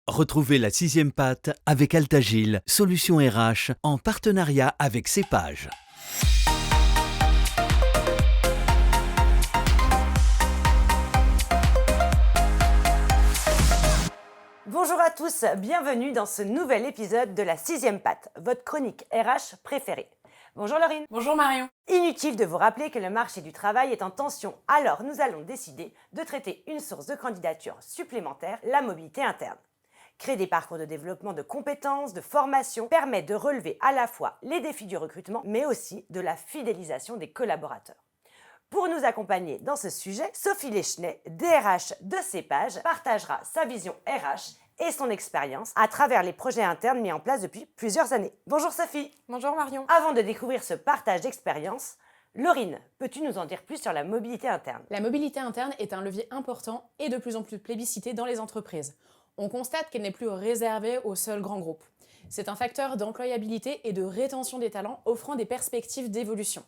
Retrouvez la sixième patte avec Altagil, solution RH en partenariat avec Cepage. Bonjour à tous, bienvenue dans ce nouvel épisode de la sixième patte, votre chronique RH préférée. Bonjour Laurine. Bonjour Marion. Inutile de vous rappeler que le marché du travail est en tension, alors nous allons décider de traiter une source de candidature supplémentaire, la mobilité interne. Créer des parcours de développement de compétences, de formation, permet de relever à la fois les défis du recrutement, mais aussi de la fidélisation des collaborateurs. Pour nous accompagner dans ce sujet, Sophie Lechenet, DRH de Cepage, partagera sa vision RH et son expérience à travers les projets internes mis en place depuis plusieurs années. Bonjour Sophie. Bonjour Marion. Avant de découvrir ce partage d'expérience, Laurine, peux-tu nous en dire plus sur la mobilité interne ? La mobilité interne est un levier important et de plus en plus plébiscité dans les entreprises. On constate qu'elle n'est plus réservée aux seuls grands groupes. C'est un facteur d'employabilité et de rétention des talents offrant des perspectives d'évolution.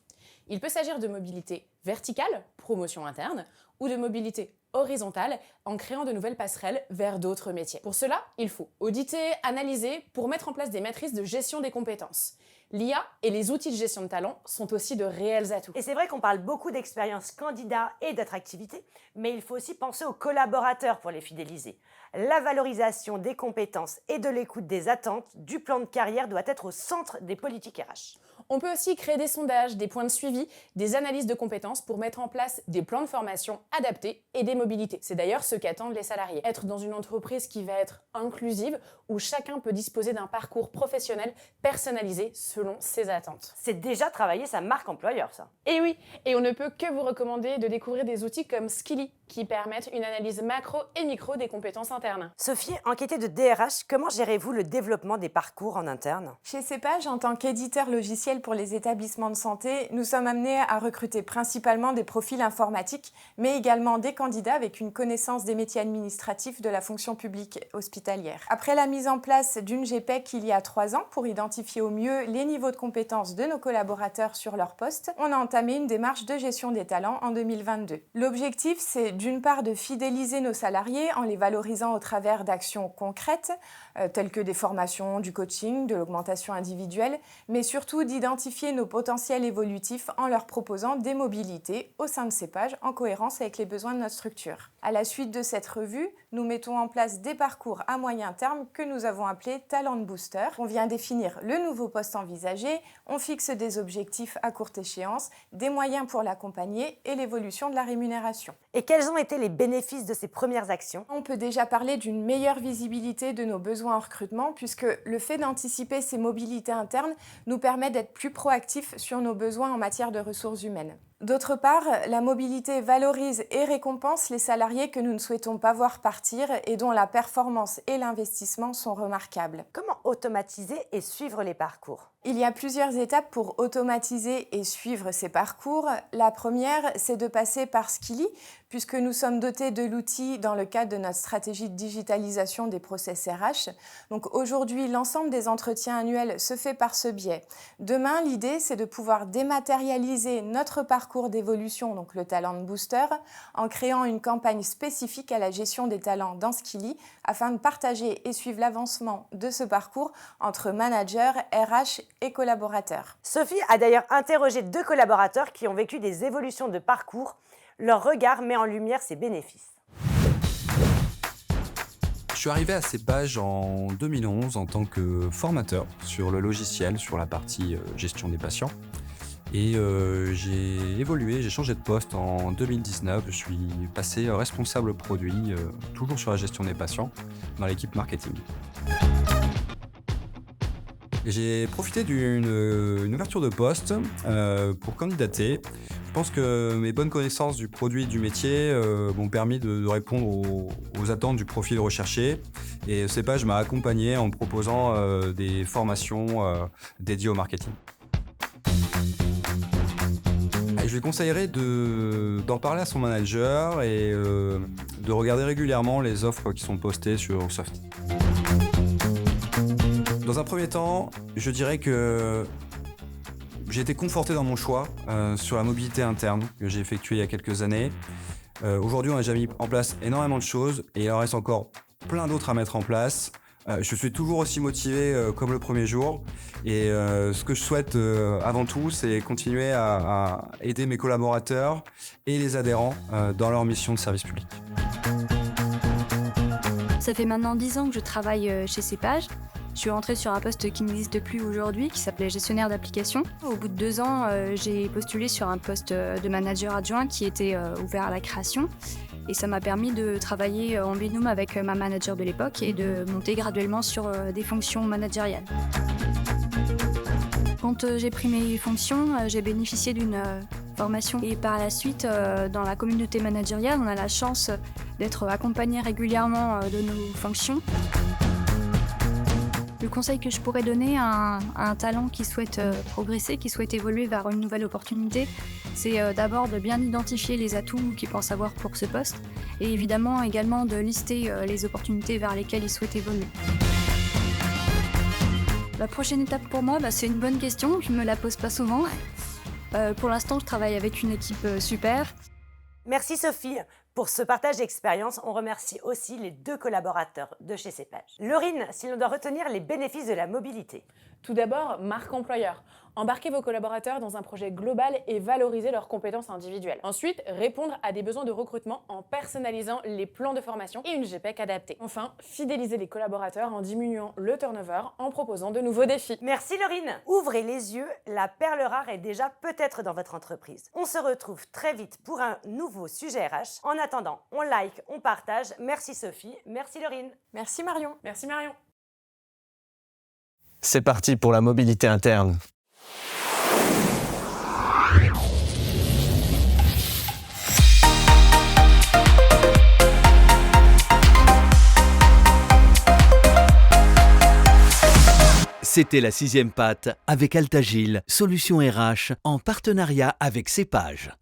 Il peut s'agir de mobilité verticale, promotion interne, ou de mobilité horizontale en créant de nouvelles passerelles vers d'autres métiers. Pour cela, il faut auditer, analyser pour mettre en place des matrices de gestion des compétences. L'IA et les outils de gestion de talent sont aussi de réels atouts. Et c'est vrai qu'on parle beaucoup d'expérience candidat et d'attractivité, mais il faut aussi penser aux collaborateurs pour les fidéliser. La valorisation des compétences et de l'écoute des attentes du plan de carrière doit être au centre des politiques RH. On peut aussi créer des sondages, des points de suivi, des analyses de compétences pour mettre en place des plans de formation adaptés et des mobilités. C'est d'ailleurs ce qu'attendent les salariés. Être dans une entreprise qui va être inclusive, où chacun peut disposer d'un parcours professionnel personnalisé selon ses attentes. C'est déjà travailler sa marque employeur, ça. Et oui, et on ne peut que vous recommander de découvrir des outils comme Skilly, qui permettent une analyse macro et micro des compétences internes. Sophie, enquêtée de DRH, comment gérez-vous le développement des parcours en interne ? Chez Cepage, en tant qu'éditeur logiciel pour les établissements de santé, nous sommes amenés à recruter principalement des profils informatiques, mais également des candidats avec une connaissance des métiers administratifs de la fonction publique hospitalière. Après la mise en place d'une GPEC il y a 3 ans pour identifier au mieux les niveaux de compétences de nos collaborateurs sur leur poste, on a entamé une démarche de gestion des talents en 2022. L'objectif, c'est d'une part de fidéliser nos salariés en les valorisant au travers d'actions concrètes, telles que des formations, du coaching, de l'augmentation individuelle, mais surtout d'identifier nos potentiels évolutifs en leur proposant des mobilités au sein de Cepage en cohérence avec les besoins de notre structure. À la suite de cette revue, nous mettons en place des parcours à moyen terme que nous avons appelés Talent Booster. On vient définir le nouveau poste envisagé, on fixe des objectifs à courte échéance, des moyens pour l'accompagner et l'évolution de la rémunération. Et quels ont été les bénéfices de ces premières actions ? On peut déjà parler d'une meilleure visibilité de nos besoins en recrutement puisque le fait d'anticiper ces mobilités internes nous permet d'être plus proactifs sur nos besoins en matière de ressources humaines. D'autre part, la mobilité valorise et récompense les salariés que nous ne souhaitons pas voir partir et dont la performance et l'investissement sont remarquables. Comment automatiser et suivre les parcours ? Il y a plusieurs étapes pour automatiser et suivre ces parcours. La première, c'est de passer par Skilly, puisque nous sommes dotés de l'outil dans le cadre de notre stratégie de digitalisation des process RH. Donc aujourd'hui, l'ensemble des entretiens annuels se fait par ce biais. Demain, l'idée, c'est de pouvoir dématérialiser notre parcours d'évolution, donc le Talent Booster, en créant une campagne spécifique à la gestion des talents dans Skilly, afin de partager et suivre l'avancement de ce parcours entre managers, RH et collaborateurs. Sophie a d'ailleurs interrogé 2 collaborateurs qui ont vécu des évolutions de parcours. Leur regard met en lumière ces bénéfices. Je suis arrivé à Cepage en 2011 en tant que formateur sur le logiciel, sur la partie gestion des patients. Et j'ai évolué, j'ai changé de poste en 2019. Je suis passé responsable produit, toujours sur la gestion des patients, dans l'équipe marketing. J'ai profité d'une ouverture de poste pour candidater. Je pense que mes bonnes connaissances du produit et du métier m'ont permis de répondre aux attentes du profil recherché. Et Cepage m'a accompagné en me proposant des formations dédiées au marketing. Je lui conseillerais d'en parler à son manager et de regarder régulièrement les offres qui sont postées sur Soft. Dans un premier temps, je dirais que j'ai été conforté dans mon choix sur la mobilité interne que j'ai effectuée il y a quelques années. Aujourd'hui, on a déjà mis en place énormément de choses et il en reste encore plein d'autres à mettre en place. Je suis toujours aussi motivé comme le premier jour. Et ce que je souhaite avant tout, c'est continuer à aider mes collaborateurs et les adhérents dans leur mission de service public. Ça fait maintenant 10 ans que je travaille chez Cepage. Je suis rentrée sur un poste qui n'existe plus aujourd'hui, qui s'appelait gestionnaire d'application. Au bout de 2 ans, j'ai postulé sur un poste de manager adjoint qui était ouvert à la création. Et ça m'a permis de travailler en binôme avec ma manager de l'époque et de monter graduellement sur des fonctions managériales. Quand j'ai pris mes fonctions, j'ai bénéficié d'une formation. Et par la suite, dans la communauté managériale, on a la chance d'être accompagné régulièrement de nos fonctions. Le conseil que je pourrais donner à un talent qui souhaite progresser, qui souhaite évoluer vers une nouvelle opportunité, c'est d'abord de bien identifier les atouts qu'il pense avoir pour ce poste et évidemment également de lister les opportunités vers lesquelles il souhaite évoluer. La prochaine étape pour moi, c'est une bonne question, je ne me la pose pas souvent. Pour l'instant, je travaille avec une équipe super. Merci Sophie. Pour ce partage d'expérience, on remercie aussi les 2 collaborateurs de chez Cepage. Laurine, si l'on doit retenir les bénéfices de la mobilité. Tout d'abord, marque employeur. Embarquez vos collaborateurs dans un projet global et valoriser leurs compétences individuelles. Ensuite, répondre à des besoins de recrutement en personnalisant les plans de formation et une GPEC adaptée. Enfin, fidéliser les collaborateurs en diminuant le turnover en proposant de nouveaux défis. Merci Laurine. Ouvrez les yeux, la perle rare est déjà peut-être dans votre entreprise. On se retrouve très vite pour un nouveau sujet RH. En attendant, on like, on partage. Merci Sophie, merci Laurine. Merci Marion. Merci Marion. C'est parti pour la mobilité interne. C'était la 6e patte avec Altagil, solution RH en partenariat avec Cepage.